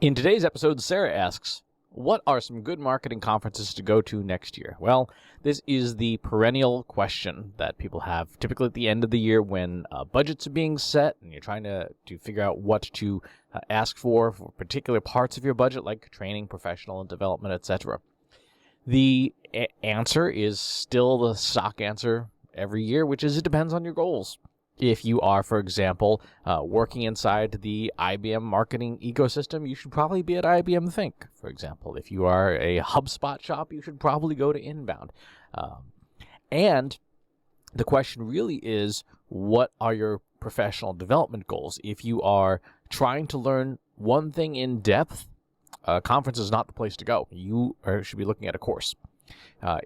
In today's episode, Sarah asks, what are some good marketing conferences to go to next year? Well, this is the perennial question that people have typically at the end of the year when budgets are being set and you're trying to figure out what to ask for particular parts of your budget, like training, professional and development, etc. The answer is still the stock answer every year, which is it depends on your goals. If you are, for example, working inside the IBM marketing ecosystem, you should probably be at IBM Think, for example. If you are a HubSpot shop, you should probably go to Inbound. And the question really is, what are your professional development goals? If you are trying to learn one thing in depth, a conference is not the place to go. You should be looking at a course.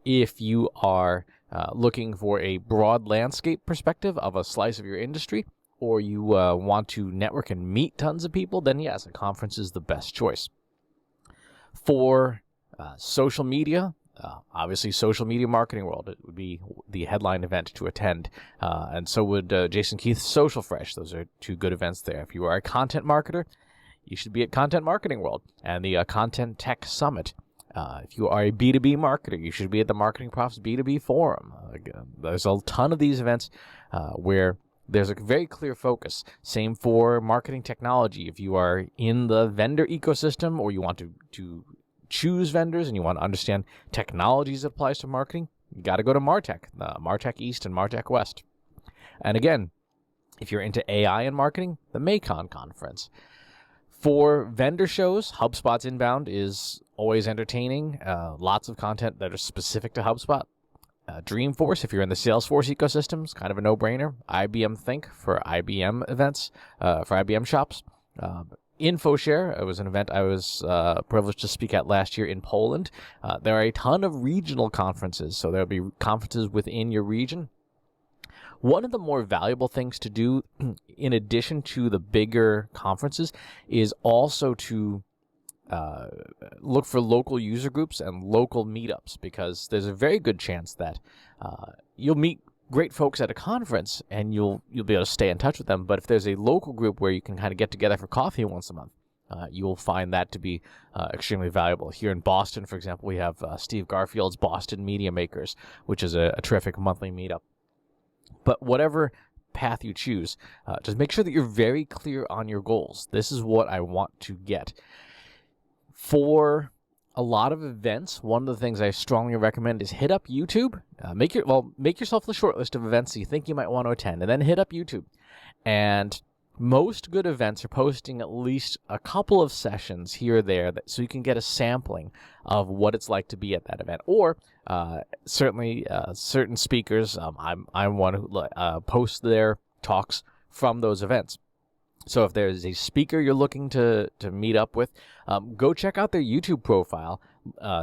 If you are looking for a broad landscape perspective of a slice of your industry, or you want to network and meet tons of people, then yes, a conference is the best choice. For social media, obviously Social Media Marketing World, it would be the headline event to attend, and so would Jason Keith's Social Fresh. Those are two good events there. If you are a content marketer, you should be at Content Marketing World and the ContentTech Summit. If you are a B2B marketer, you should be at the MarketingProfs B2B Forum. There's a ton of these events where there's a very clear focus. Same for marketing technology. If you are in the vendor ecosystem or you want to choose vendors and you want to understand technologies that applies to marketing, you got to go to MarTech, MarTech East and MarTech West. And again, if you're into AI and marketing, the MAICON conference. For vendor shows, HubSpot's INBOUND is always entertaining. Lots of content that are specific to HubSpot. Dreamforce, if you're in the Salesforce ecosystem, is kind of a no-brainer. IBM Think for IBM events, for IBM shops. InfoShare, it was an event I was privileged to speak at last year in Poland. There are a ton of regional conferences, so there'll be conferences within your region. One of the more valuable things to do, in addition to the bigger conferences, is also to look for local user groups and local meetups, because there's a very good chance that you'll meet great folks at a conference and you'll be able to stay in touch with them. But if there's a local group where you can kind of get together for coffee once a month, you will find that to be extremely valuable. Here in Boston, for example, we have Steve Garfield's Boston Media Makers, which is a terrific monthly meetup. But whatever path you choose, just make sure that you're very clear on your goals. This is what I want to get. For a lot of events, one of the things I strongly recommend is hit up YouTube. Make yourself the short list of events you think you might want to attend, and then hit up YouTube. And most good events are posting at least a couple of sessions here or there, so you can get a sampling of what it's like to be at that event. Or certainly certain speakers, I'm one who posts their talks from those events. So if there's a speaker you're looking to meet up with, go check out their YouTube profile,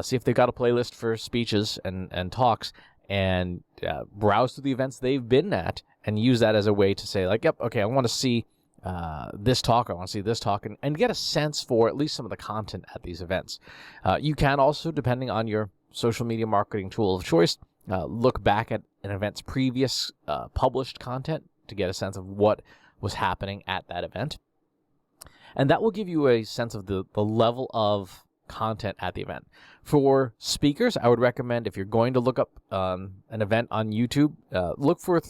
see if they've got a playlist for speeches and talks, and browse through the events they've been at and use that as a way to say, like, yep, okay, I want to see this talk, I want to see this talk, and get a sense for at least some of the content at these events. You can also, depending on your social media marketing tool of choice, look back at an event's previous published content to get a sense of what was happening at that event. And that will give you a sense of the level of content at the event. For speakers, I would recommend, if you're going to look up an event on YouTube, look for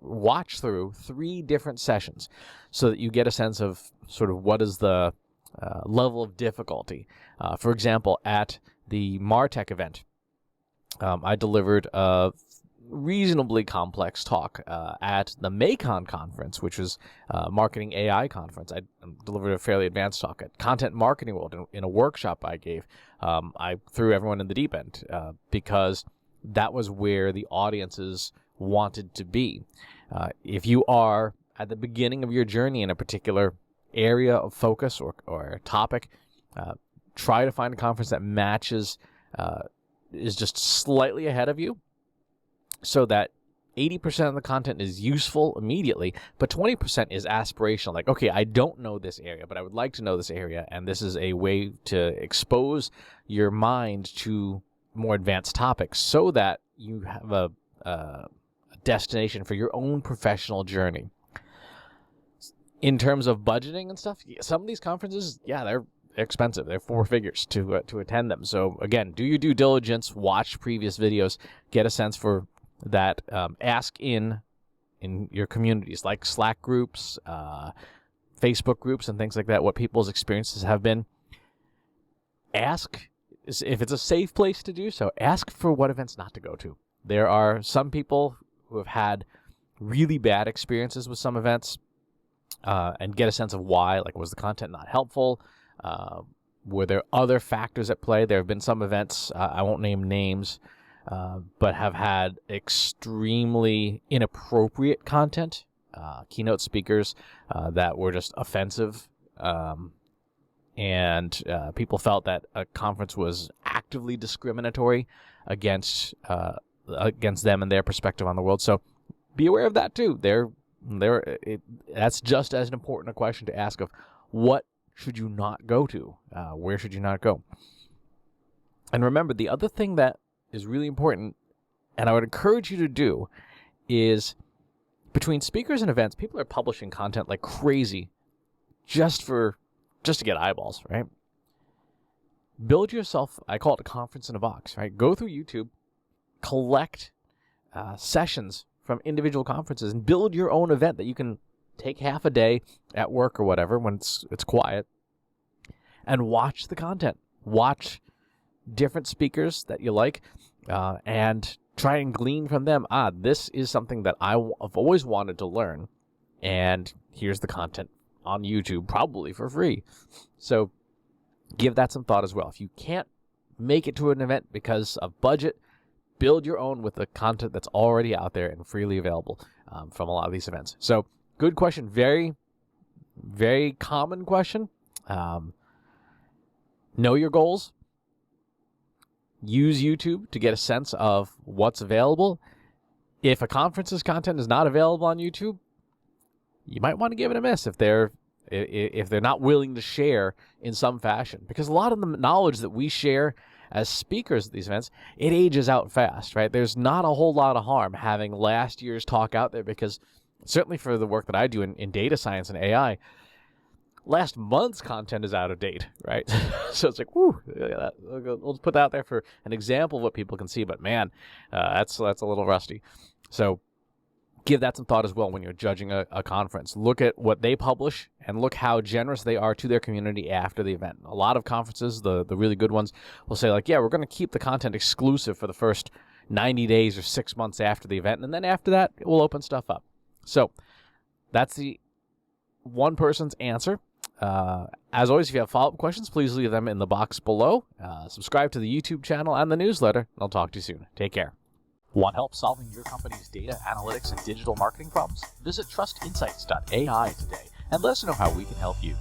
watch through 3 different sessions so that you get a sense of sort of what is the level of difficulty. For example, at the MarTech event, I delivered a reasonably complex talk. At the MAICON conference, which was marketing AI conference, I delivered a fairly advanced talk. At Content Marketing World, in a workshop I gave, I threw everyone in the deep end because that was where the audiences wanted to be. If you are at the beginning of your journey in a particular area of focus or topic, try to find a conference that matches, is just slightly ahead of you, so that 80% of the content is useful immediately, but 20% is aspirational. Like, okay, I don't know this area, but I would like to know this area, and this is a way to expose your mind to more advanced topics so that you have a destination for your own professional journey. In terms of budgeting and stuff, some of these conferences, yeah, expensive. They're 4 figures to attend them. So again, do your due diligence, watch previous videos, get a sense for that. Ask in your communities like Slack groups, Facebook groups, and things like that, what people's experiences have been. Ask if it's a safe place to do so. Ask for what events not to go to. There are some people who have had really bad experiences with some events, and get a sense of why. Like, was the content not helpful? Were there other factors at play? There have been some events, I won't name names, but have had extremely inappropriate content, keynote speakers that were just offensive, and people felt that a conference was actively discriminatory against them and their perspective on the world. So be aware of that too. That's just as important a question to ask of what should you not go to? Where should you not go? And remember, the other thing that is really important, and I would encourage you to do, is between speakers and events, people are publishing content like crazy just to get eyeballs, right? Build yourself, I call it a conference in a box, right? Go through YouTube, collect sessions from individual conferences, and build your own event that you can take half a day at work or whatever when it's quiet, and watch the content. Watch different speakers that you like, and try and glean from them. This is something that I've always wanted to learn, and here's the content on YouTube, probably for free. So give that some thought as well. If you can't make it to an event because of budget, build your own with the content that's already out there and freely available from a lot of these events. So good question. Very, very common question. Know your goals. Use YouTube to get a sense of what's available. If a conference's content is not available on YouTube, you might want to give it a miss if they're not willing to share in some fashion. Because a lot of the knowledge that we share as speakers at these events, it ages out fast, right? There's not a whole lot of harm having last year's talk out there, because certainly for the work that I do in data science and AI, last month's content is out of date, right? So it's like, whoo, we'll just put that out there for an example of what people can see, but man, that's a little rusty. So give that some thought as well when you're judging a conference. Look at what they publish and look how generous they are to their community after the event. A lot of conferences, the really good ones, will say like, yeah, we're going to keep the content exclusive for the first 90 days or 6 months after the event, and then after that, we'll open stuff up. So that's the one person's answer. As always, if you have follow-up questions, please leave them in the box below. Subscribe to the YouTube channel and the newsletter, and I'll talk to you soon. Take care. Want help solving your company's data, analytics, and digital marketing problems? Visit trustinsights.ai today and let us know how we can help you.